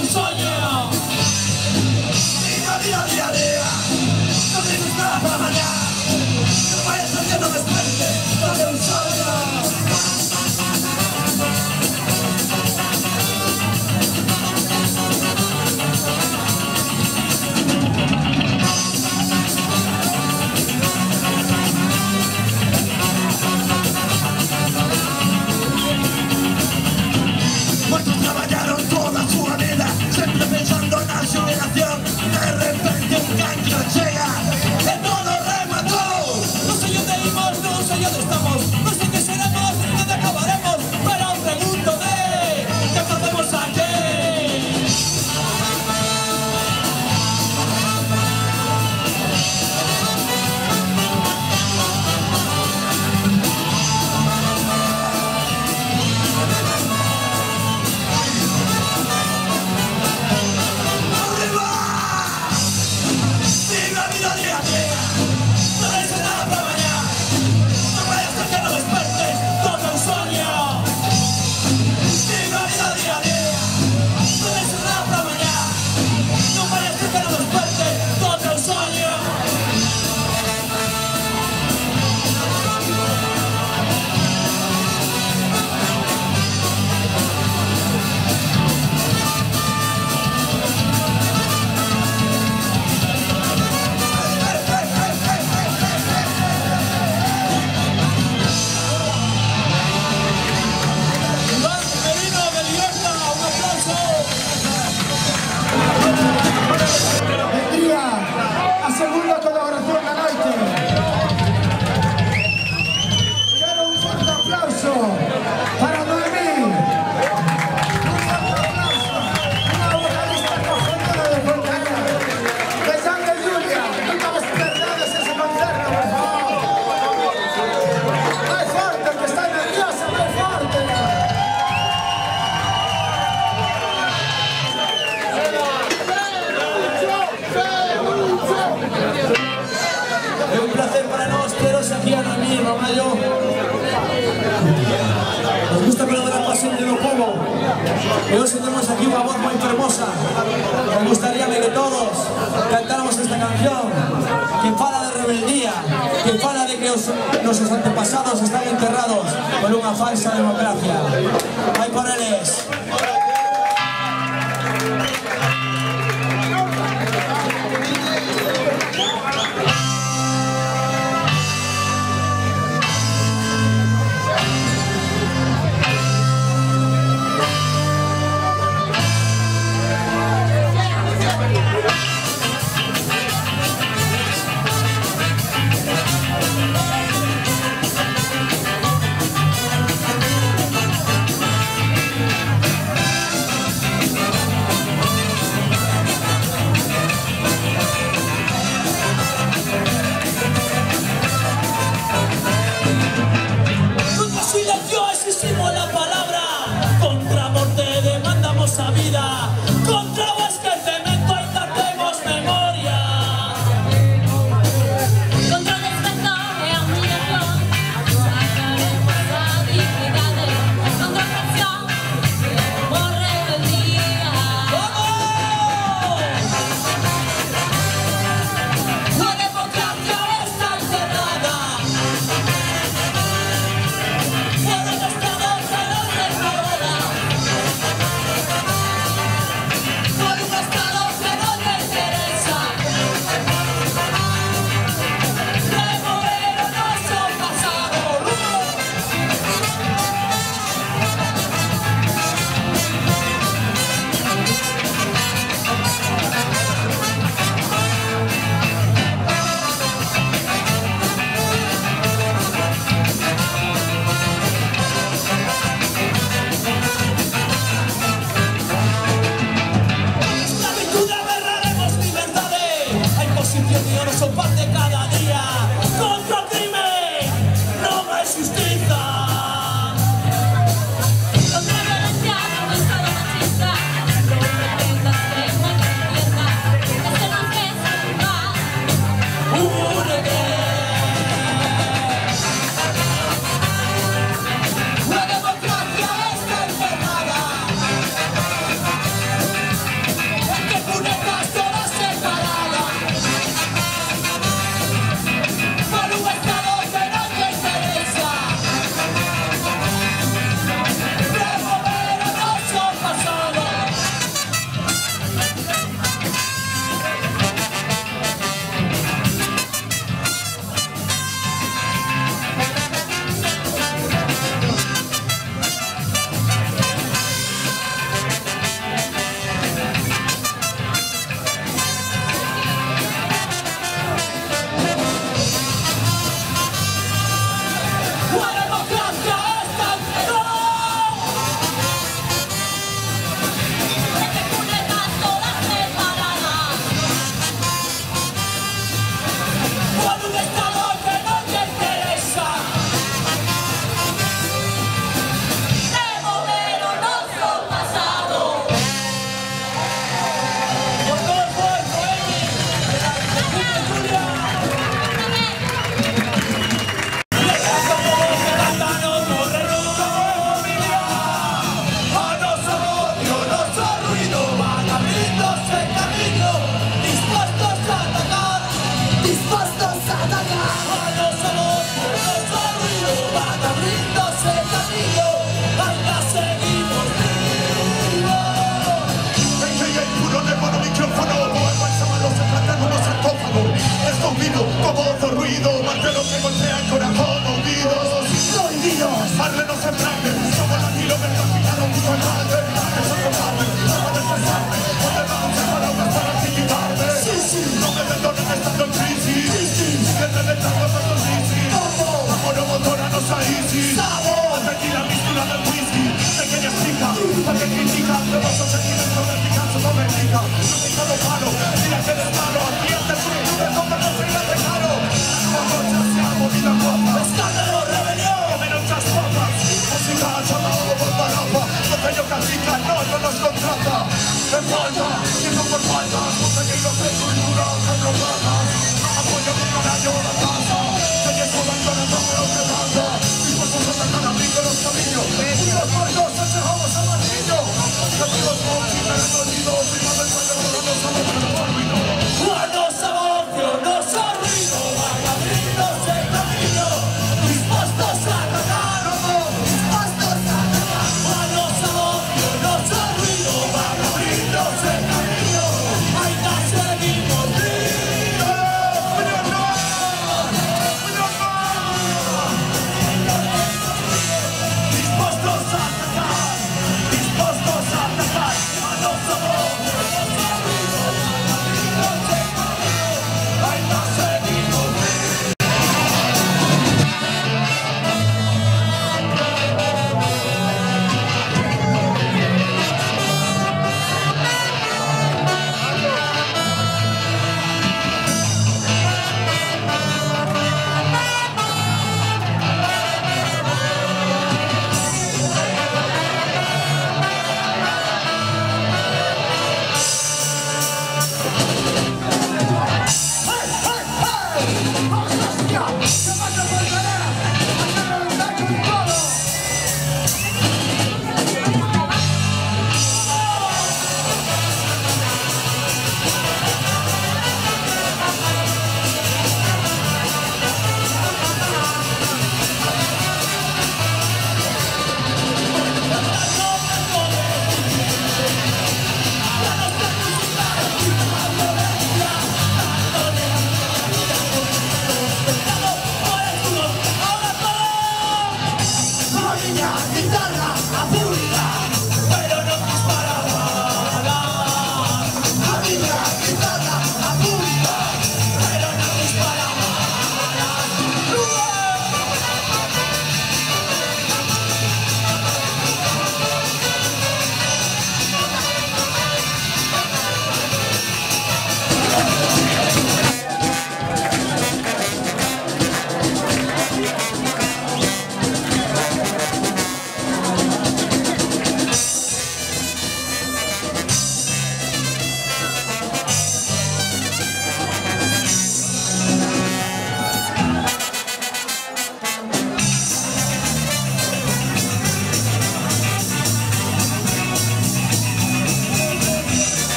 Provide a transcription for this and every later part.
un sueño. Día, día, día, día. No tienes nada para mañana. No vayas haciendo después, todo un sueño. Muertos trabajaron toda su vida, siempre pensando en la superación. De repente un cancro llega, que todo remató. No sé dónde íbamos, no sé dónde estamos, no sé qué seremos, dónde acabaremos, pero pregúntame, ¿qué hacemos aquí? Segunda colaboración da noite. Quero un forte aplauso para Noemí. Un forte aplauso. Unha vocalista cojonuda de Fontana. De San de Julia. Nunca vos perdedes ese concerto, por favor. Moi forte, que está nerviosa, moi forte. É un placer para nós teros aquí a Noemí, Ramallo. Nos gusta perdón a pasión do povo. E hoxe temos aquí unha voz moi fermosa. Me gustaría que todos cantáramos esta canción que fala de rebeldía, que fala de que nosos antepasados están enterrados por unha falsa democracia. Vai por eles.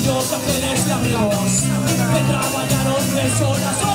Los ángeles de amigos, que trabajaron 3 horas.